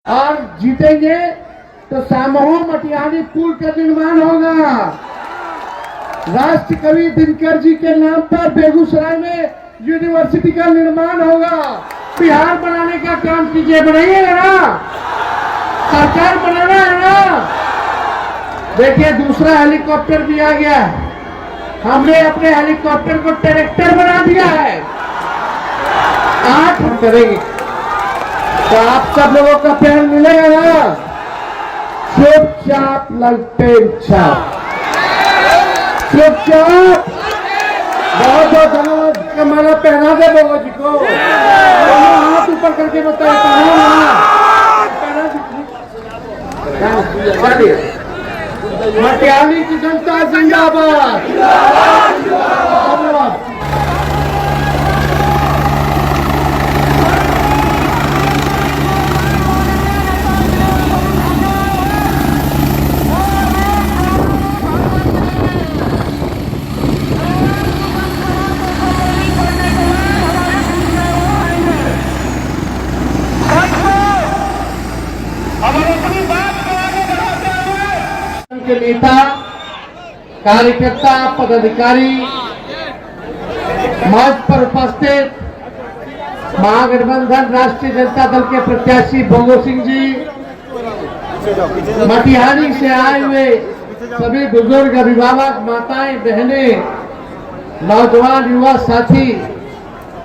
और जीतेंगे तो सामूहिक मटिहानी पुल का निर्माण होगा। राष्ट्र कवि दिनकर जी के नाम पर बेगूसराय में यूनिवर्सिटी का निर्माण होगा। बिहार बनाने का काम कीजिए, बनाइएगा ना, सरकार बनाना है ना। देखिए दूसरा हेलीकॉप्टर भी आ गया है। हमने अपने हेलीकॉप्टर को ट्रैक्टर बना दिया है। 8 करेंगे तो आप सब लोगों का प्यार मिलेगा ना। चुपचाप ललटेन छाप, चुपचाप। बहुत बहुत धन्यवाद का माला पहना दे बाबा जी को। हाथ ऊपर करके बताए मटिहानी की जनता जिंदाबाद। धन्यवाद। के नेता, कार्यकर्ता, पदाधिकारी, मंच पर उपस्थित महागठबंधन राष्ट्रीय जनता दल के प्रत्याशी बोंगो सिंह जी, मटिहानी से आए हुए सभी बुजुर्ग, अभिभावक, माताएं, बहनें, नौजवान, युवा साथी,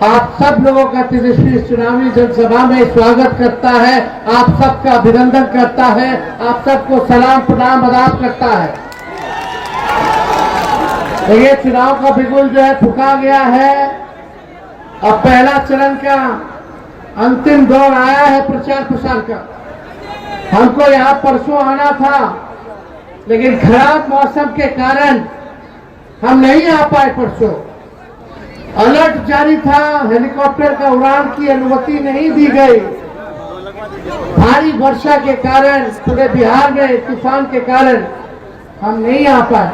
आप सब लोगों का तेजस्वी चुनावी जनसभा में स्वागत करता है। आप सबका अभिनंदन करता है। आप सबको सलाम प्रणाम आदाब करता है। तो ये चुनाव का बिगुल जो है फूका गया है। अब पहला चरण का अंतिम दौर आया है प्रचार प्रसार का। हमको यहाँ परसों आना था, लेकिन खराब मौसम के कारण हम नहीं आ पाए। परसों अलर्ट जारी था, हेलीकॉप्टर का उड़ान की अनुमति नहीं दी गई। भारी वर्षा के कारण, पूरे बिहार में तूफान के कारण हम नहीं आ पाए।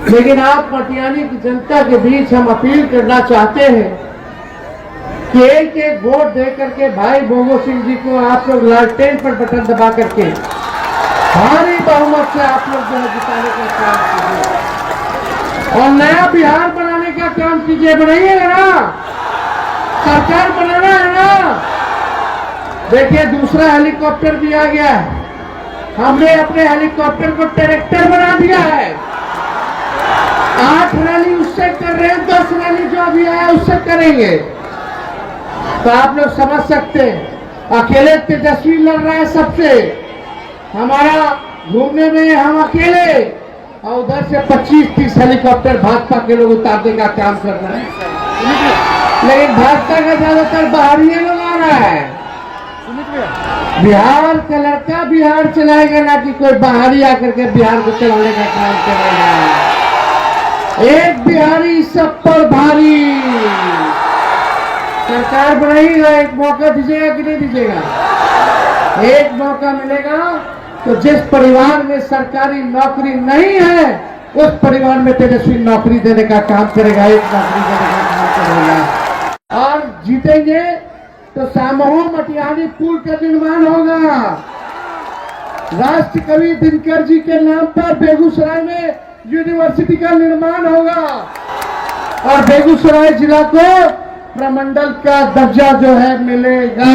लेकिन आप मटिहानी की जनता के बीच हम अपील करना चाहते हैं कि एक एक वोट दे करके भाई बोंगो सिंह जी को आप लोग लालटेन पर बटन दबा करके भारी बहुमत से आप लोग जो है जिताने का काम कीजिए और नया बिहार बनाने का काम कीजिए। बनाइएगा ना, सरकार बनाना है ना। देखिए दूसरा हेलीकॉप्टर भी आ गया है। हमने अपने हेलीकॉप्टर को ट्रैक्टर बना दिया है। 8 रैली उससे कर रहे हैं, 10 रैली जो अभी आया उससे करेंगे। तो आप लोग समझ सकते हैं, अकेले तेजस्वी लड़ रहा है सबसे। हमारा घूमने में हम अकेले, और उधर से 25-30 हेलीकॉप्टर भाजपा के लोग उतारने का काम कर रहे हैं। लेकिन भाजपा का ज्यादातर बाहरी लोग आ रहा है। बिहार का लड़का बिहार चलाएगा, ना कि कोई बाहरी आकर के बिहार को चलाने का काम करेगा। एक बिहारी सब पर भारी। सरकार बनाइएगा, एक मौका दीजिएगा कि नहीं दीजिएगा? एक मौका मिलेगा तो जिस परिवार में सरकारी नौकरी नहीं है उस परिवार में तेजस्वी नौकरी देने का काम करेगा, एक नौकरी देने का काम करेगा। और जीतेंगे तो सामूहिक मटिहानी पुल का निर्माण होगा। राष्ट्र कवि दिनकर जी के नाम पर बेगूसराय में यूनिवर्सिटी का निर्माण होगा और बेगूसराय जिला को प्रमंडल का दर्जा जो है मिलेगा।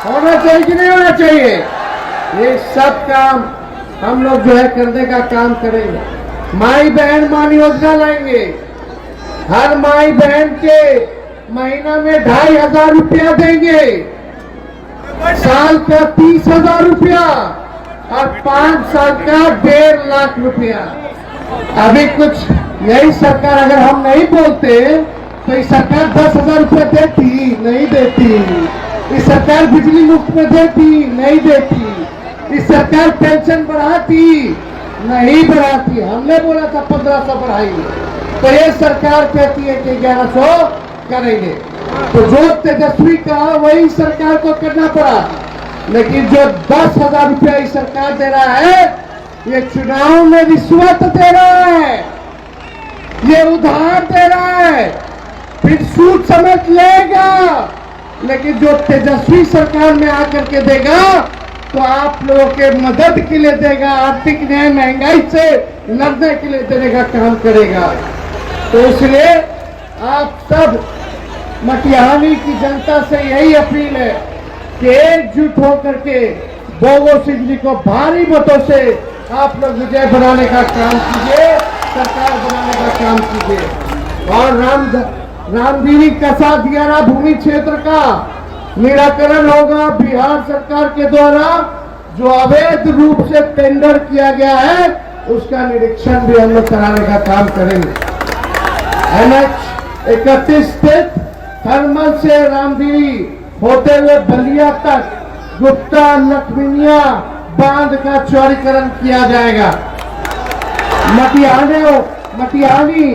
होना चाहिए कि नहीं होना चाहिए? ये सब काम हम लोग जो है करने का काम करेंगे। माई बहन मान योजना लाएंगे। हर माई बहन के महीना में 2500 रुपया देंगे, साल का 30,000 रुपया और 5 साल का 1.5 लाख रुपया। अभी कुछ यही सरकार, अगर हम नहीं बोलते तो ये सरकार 10,000 रुपया देती, नहीं देती। इस सरकार बिजली मुफ्त में देती, नहीं देती। इस सरकार पेंशन बढ़ाती, नहीं बढ़ाती। हमने बोला था 1500 बढ़ाएंगे, तो ये सरकार कहती है कि 1100 करेंगे। तो जो तेजस्वी कहा वही सरकार को करना पड़ा। लेकिन जो 10,000 रुपया इस सरकार दे रहा है, ये चुनाव में रिश्वत दे रहा है, ये उधार दे रहा है। फिर सूद समझ लेगा लेकिन जो तेजस्वी सरकार में आकर के देगा तो आप लोगों के मदद के लिए देगा, आर्थिक न्याय महंगाई से लड़ने के लिए देने का काम करेगा। तो इसलिए आप सब मटिहानी की जनता से यही अपील है कि एकजुट होकर के बोगो सिंह जी को भारी मतों से आप लोग विजय बनाने का काम कीजिए, सरकार बनाने का काम कीजिए। और रामदीरी कसा दियारा भूमि क्षेत्र का निराकरण होगा। बिहार सरकार के द्वारा जो अवैध रूप से टेंडर किया गया है उसका निरीक्षण भी हम लोग कराने का काम करेंगे। NH 31 स्थित थर्मल से रामदीरी होते हुए बलिया तक गुप्ता लखमीनिया बांध का चौड़ीकरण किया जाएगा। मटिहानी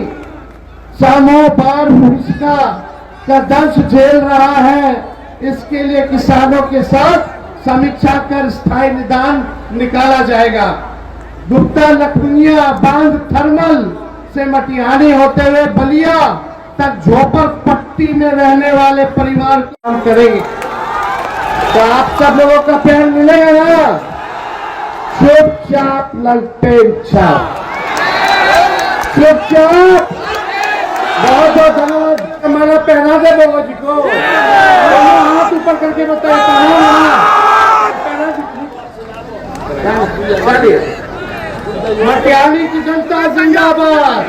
सामो बार भूमिका का दंश झेल रहा है। इसके लिए किसानों के साथ समीक्षा कर स्थायी निदान निकाला जाएगा। गुप्ता लखमीनिया बांध थर्मल से मटिहानी होते हुए बलिया तक झोपड़पट्टी में रहने वाले परिवार काम करेंगे। तो आप सब लोगों का प्यार मिलेगा ना? चुपचाप ललटेन छाप, चुपचाप। बहुत बहुत धन्यवाद। माला पहना दे बाबा जी को, हाथ ऊपर करके बताया मटिहानी की जनता जिंदाबाद।